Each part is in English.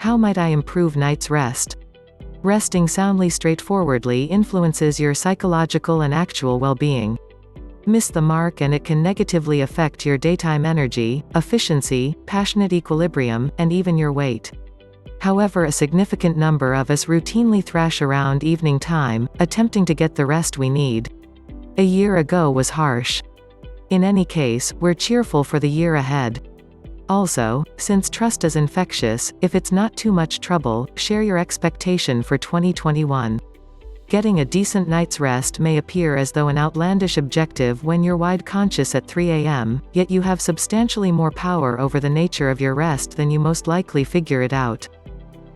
How might I improve night's rest? Resting soundly straightforwardly influences your psychological and actual well-being. Miss the mark and it can negatively affect your daytime energy, efficiency, passionate equilibrium, and even your weight. However, a significant number of us routinely thrash around evening time, attempting to get the rest we need. A year ago was harsh. In any case, we're cheerful for the year ahead. Also, since trust is infectious, if it's not too much trouble, share your expectation for 2021. Getting a decent night's rest may appear as though an outlandish objective when you're wide-conscious at 3 a.m., yet you have substantially more power over the nature of your rest than you most likely figure it out.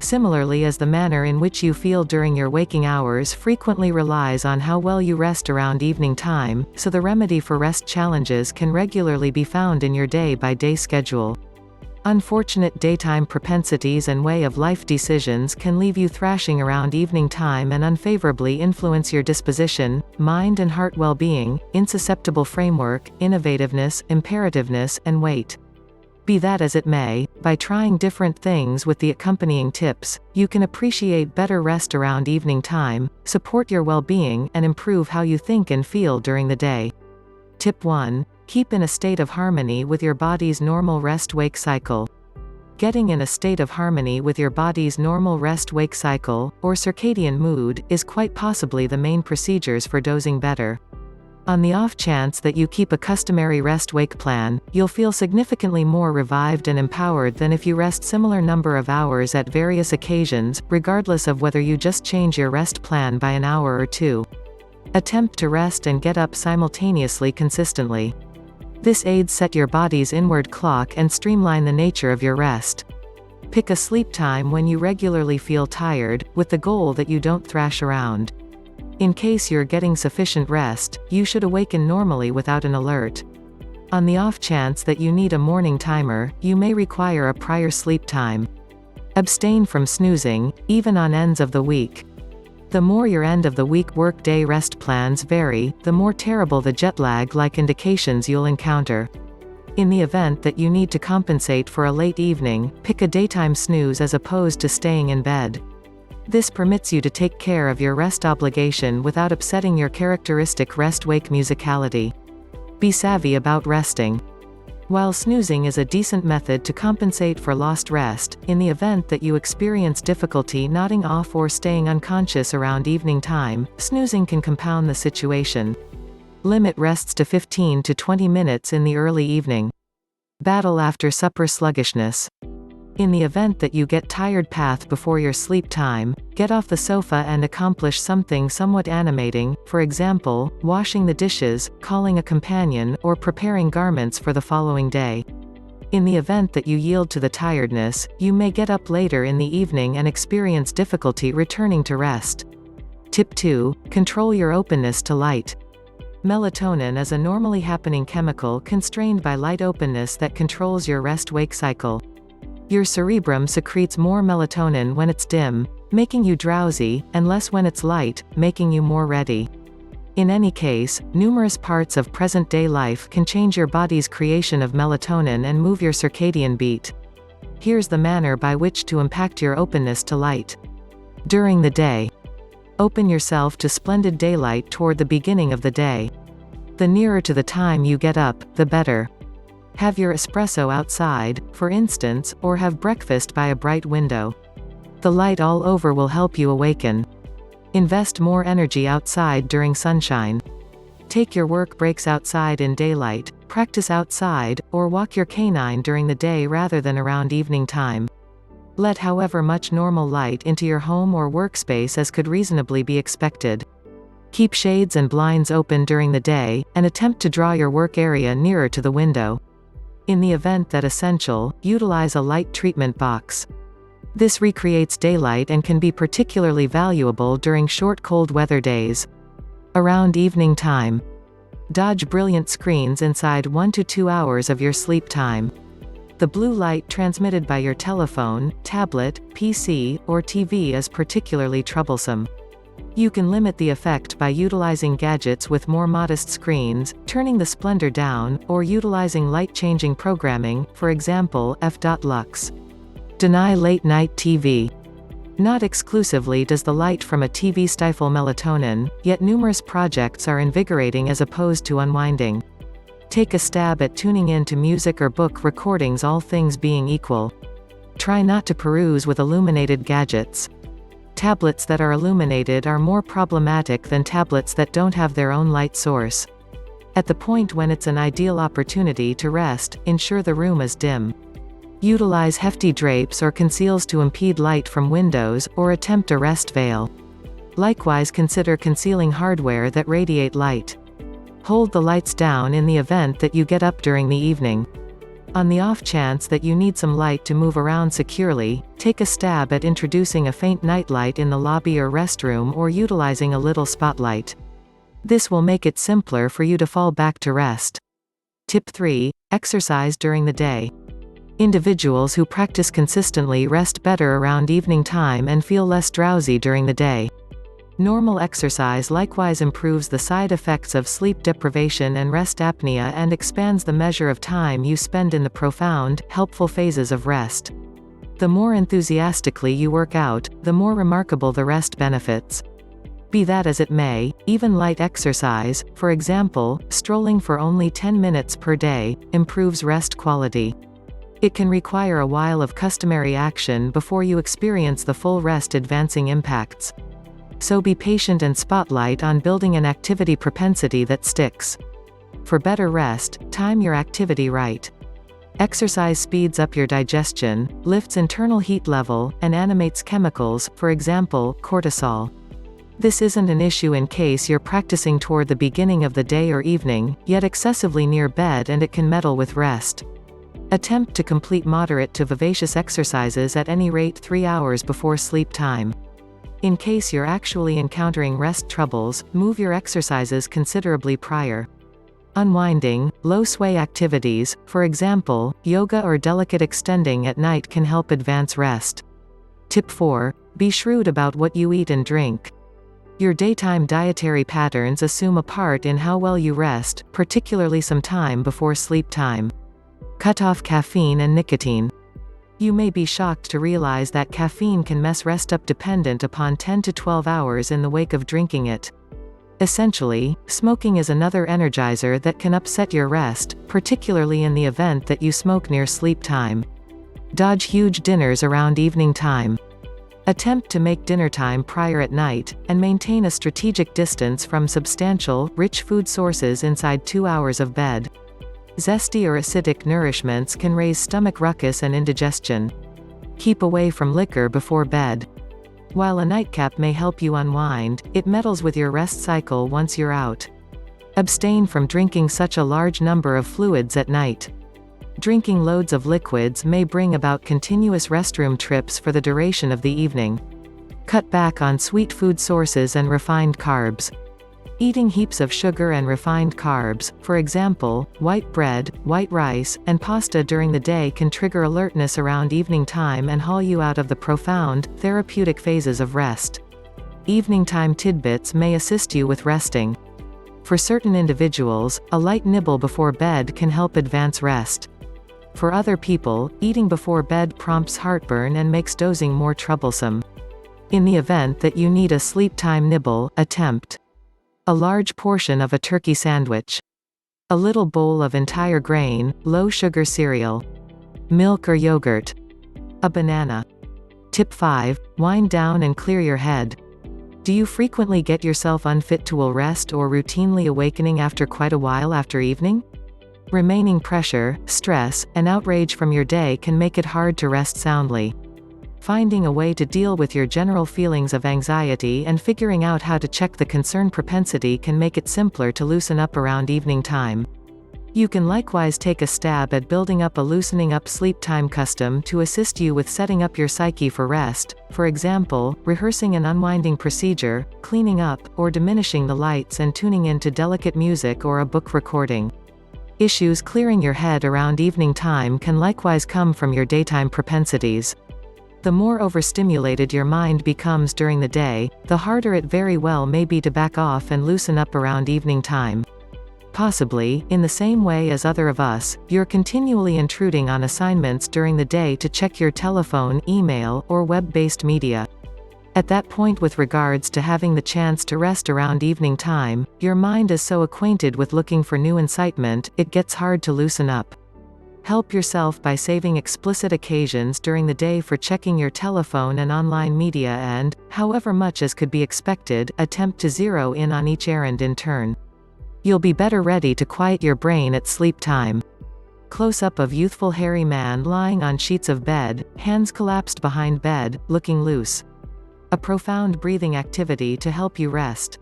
Similarly, as the manner in which you feel during your waking hours frequently relies on how well you rest around evening time, so the remedy for rest challenges can regularly be found in your day-by-day schedule. Unfortunate daytime propensities and way-of-life decisions can leave you thrashing around evening time and unfavorably influence your disposition, mind and heart well-being, insusceptible framework, innovativeness, imperativeness, and weight. Be that as it may, by trying different things with the accompanying tips, you can appreciate better rest around evening time, support your well-being, and improve how you think and feel during the day. Tip 1. Keep in a state of harmony with your body's normal rest-wake cycle. Getting in a state of harmony with your body's normal rest-wake cycle, or circadian mood, is quite possibly the main procedures for dozing better. On the off chance that you keep a customary rest-wake plan, you'll feel significantly more revived and empowered than if you rest similar number of hours at various occasions, regardless of whether you just change your rest plan by an hour or two. Attempt to rest and get up simultaneously consistently. This aids set your body's inward clock and streamline the nature of your rest. Pick a sleep time when you regularly feel tired, with the goal that you don't thrash around. In case you're getting sufficient rest, you should awaken normally without an alert. On the off chance that you need a morning timer, you may require a prior sleep time. Abstain from snoozing, even on ends of the week. The more your end-of-the-week workday rest plans vary, the more terrible the jet lag-like indications you'll encounter. In the event that you need to compensate for a late evening, pick a daytime snooze as opposed to staying in bed. This permits you to take care of your rest obligation without upsetting your characteristic rest-wake musicality. Be savvy about resting. While snoozing is a decent method to compensate for lost rest, in the event that you experience difficulty nodding off or staying unconscious around evening time, snoozing can compound the situation. Limit rests to 15 to 20 minutes in the early evening. Battle after supper sluggishness. In the event that you get tired path before your sleep time, get off the sofa and accomplish something somewhat animating, for example, washing the dishes, calling a companion, or preparing garments for the following day. In the event that you yield to the tiredness, you may get up later in the evening and experience difficulty returning to rest. Tip 2. Control your openness to light. Melatonin is a normally happening chemical constrained by light openness that controls your rest-wake cycle. Your cerebrum secretes more melatonin when it's dim, making you drowsy, and less when it's light, making you more ready. In any case, numerous parts of present-day life can change your body's creation of melatonin and move your circadian beat. Here's the manner by which to impact your openness to light. During the day. Open yourself to splendid daylight toward the beginning of the day. The nearer to the time you get up, the better. Have your espresso outside, for instance, or have breakfast by a bright window. The light all over will help you awaken. Invest more energy outside during sunshine. Take your work breaks outside in daylight, practice outside, or walk your canine during the day rather than around evening time. Let however much normal light into your home or workspace as could reasonably be expected. Keep shades and blinds open during the day, and attempt to draw your work area nearer to the window. In the event that essential, utilize a light treatment box. This recreates daylight and can be particularly valuable during short cold weather days. Around evening time. Dodge brilliant screens inside 1 to 2 hours of your sleep time. The blue light transmitted by your telephone, tablet, PC, or TV is particularly troublesome. You can limit the effect by utilizing gadgets with more modest screens, turning the splendor down, or utilizing light-changing programming, for example, f.lux. Deny late-night TV. Not exclusively does the light from a TV stifle melatonin, yet numerous projects are invigorating as opposed to unwinding. Take a stab at tuning in to music or book recordings, all things being equal. Try not to peruse with illuminated gadgets. Tablets that are illuminated are more problematic than tablets that don't have their own light source. At the point when it's an ideal opportunity to rest, ensure the room is dim. Utilize hefty drapes or conceals to impede light from windows, or attempt a rest veil. Likewise, consider concealing hardware that radiate light. Hold the lights down in the event that you get up during the evening. On the off chance that you need some light to move around securely, take a stab at introducing a faint nightlight in the lobby or restroom, or utilizing a little spotlight. This will make it simpler for you to fall back to rest. Tip 3. Exercise during the day. Individuals who practice consistently rest better around evening time and feel less drowsy during the day. Normal exercise likewise improves the side effects of sleep deprivation and rest apnea, and expands the measure of time you spend in the profound, helpful phases of rest. The more enthusiastically you work out, the more remarkable the rest benefits. Be that as it may, even light exercise, for example, strolling for only 10 minutes per day, improves rest quality. It can require a while of customary action before you experience the full rest advancing impacts. So be patient and spotlight on building an activity propensity that sticks. For better rest, time your activity right. Exercise speeds up your digestion, lifts internal heat level, and animates chemicals, for example, cortisol. This isn't an issue in case you're practicing toward the beginning of the day or evening, yet excessively near bed, and it can meddle with rest. Attempt to complete moderate to vivacious exercises at any rate 3 hours before sleep time. In case you're actually encountering rest troubles, move your exercises considerably prior. Unwinding, low-sway activities, for example, yoga or delicate extending at night, can help advance rest. Tip 4. Be shrewd about what you eat and drink. Your daytime dietary patterns assume a part in how well you rest, particularly some time before sleep time. Cut off caffeine and nicotine. You may be shocked to realize that caffeine can mess rest up dependent upon 10 to 12 hours in the wake of drinking it. Essentially, smoking is another energizer that can upset your rest, particularly in the event that you smoke near sleep time. Dodge huge dinners around evening time. Attempt to make dinner time prior at night, and maintain a strategic distance from substantial, rich food sources inside 2 hours of bed. Zesty or acidic nourishments can raise stomach ruckus and indigestion. Keep away from liquor before bed. While a nightcap may help you unwind, it meddles with your rest cycle once you're out. Abstain from drinking such a large number of fluids at night. Drinking loads of liquids may bring about continuous restroom trips for the duration of the evening. Cut back on sweet food sources and refined carbs. Eating heaps of sugar and refined carbs, for example, white bread, white rice, and pasta during the day, can trigger alertness around evening time and haul you out of the profound, therapeutic phases of rest. Evening time tidbits may assist you with resting. For certain individuals, a light nibble before bed can help advance rest. For other people, eating before bed prompts heartburn and makes dozing more troublesome. In the event that you need a sleep time nibble, attempt a large portion of a turkey sandwich, a little bowl of entire grain, low-sugar cereal, milk or yogurt, a banana. Tip 5. Wind down and clear your head. Do you frequently get yourself unfit to rest, or routinely awakening after quite a while after evening? Remaining pressure, stress, and outrage from your day can make it hard to rest soundly. Finding a way to deal with your general feelings of anxiety and figuring out how to check the concern propensity can make it simpler to loosen up around evening time. You can likewise take a stab at building up a loosening up sleep time custom to assist you with setting up your psyche for rest, for example, rehearsing an unwinding procedure, cleaning up, or diminishing the lights and tuning into delicate music or a book recording. Issues clearing your head around evening time can likewise come from your daytime propensities. The more overstimulated your mind becomes during the day, the harder it very well may be to back off and loosen up around evening time. Possibly, in the same way as other of us, you're continually intruding on assignments during the day to check your telephone, email, or web-based media. At that point, with regards to having the chance to rest around evening time, your mind is so acquainted with looking for new incitement, it gets hard to loosen up. Help yourself by saving explicit occasions during the day for checking your telephone and online media and, however much as could be expected, attempt to zero in on each errand in turn. You'll be better ready to quiet your brain at sleep time. Close-up of youthful hairy man lying on sheets of bed, hands collapsed behind bed, looking loose. A profound breathing activity to help you rest.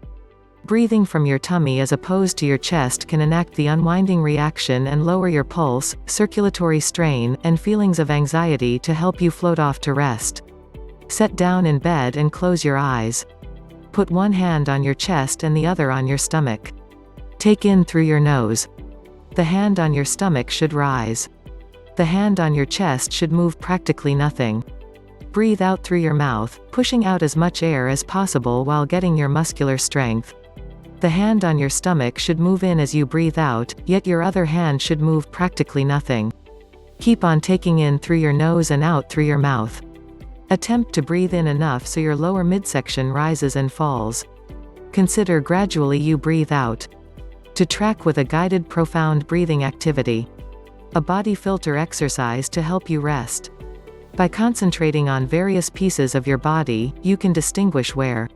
Breathing from your tummy as opposed to your chest can enact the unwinding reaction and lower your pulse, circulatory strain, and feelings of anxiety to help you float off to rest. Sit down in bed and close your eyes. Put one hand on your chest and the other on your stomach. Take in through your nose. The hand on your stomach should rise. The hand on your chest should move practically nothing. Breathe out through your mouth, pushing out as much air as possible while getting your muscular strength. The hand on your stomach should move in as you breathe out, yet your other hand should move practically nothing. Keep on taking in through your nose and out through your mouth. Attempt to breathe in enough so your lower midsection rises and falls. Consider gradually you breathe out. To track with a guided profound breathing activity. A body filter exercise to help you rest. By concentrating on various pieces of your body, you can distinguish where